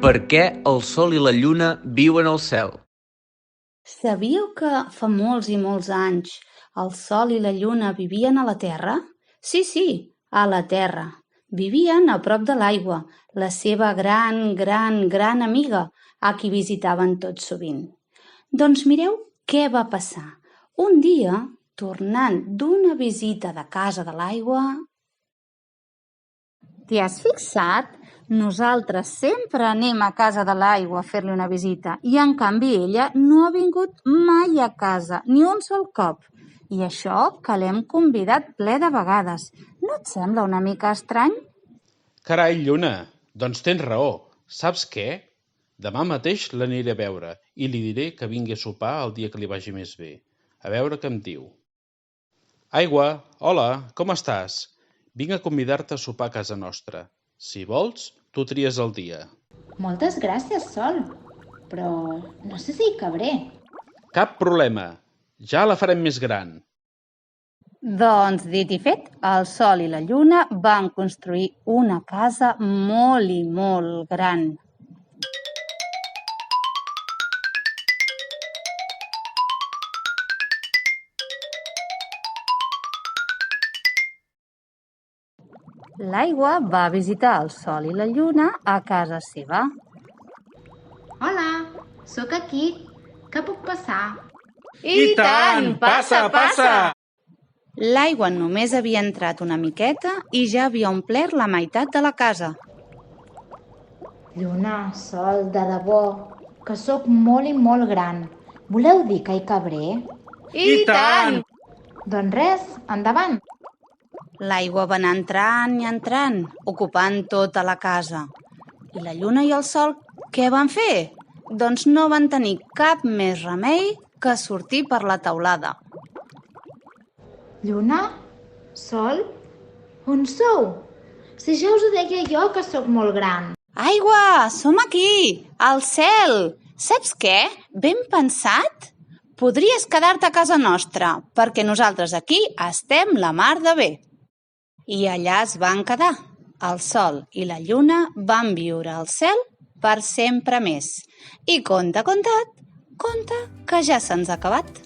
Per què el Sol i la Lluna viuen al cel? Sabíeu que fa molts i molts anys el Sol i la Lluna vivien a la Terra? Sí, a la Terra. Vivien a prop de l'aigua, la seva gran amiga, a qui visitaven tot sovint. Doncs mireu què va passar. Un dia, tornant d'una visita de casa de l'aigua... T'hi has fixat? Nosaltres sempre anem a casa de l'aigua a fer-li una visita i, en canvi, ella no ha vingut mai a casa, ni un sol cop. I això que l'hem convidat ple de vegades. No et sembla una mica estrany? Carai, Lluna, doncs tens raó. Saps què? Demà mateix l'aniré a veure i li diré que vingui a sopar el dia que li vagi més bé. A veure què em diu. Aigua, hola, com estàs? Vinc a convidar-te a sopar a casa nostra. Si vols, tu tries el dia. Moltes gràcies, Sol, però no sé si hi cabré. Cap problema, ja la farem més gran. Doncs, dit i fet, el Sol i la Lluna van construir una casa molt i molt gran. L'aigua va visitar el Sol i la Lluna a casa seva. Hola, sóc aquí. Que puc passar? I tant! Passa! L'aigua només havia entrat una miqueta i ja havia omplert la meitat de la casa. Lluna, Sol, de debò, que sóc molt i molt gran. Voleu dir que hi cabré? I tant! Doncs res, endavant. L'aigua va anar entrant i entrant, ocupant tota la casa. I la Lluna i el Sol què van fer? Doncs no van tenir cap més remei que sortir per la teulada. Lluna? Sol? On sou? Si ja us ho deia jo que sóc molt gran. Aigua, som aquí, al cel. Saps què? Ben pensat? Podries quedar-te a casa nostra, perquè nosaltres aquí estem la mar de bé. I allà es van quedar. El Sol i la Lluna van viure al cel per sempre més. I conta, que ja se'ns ha acabat.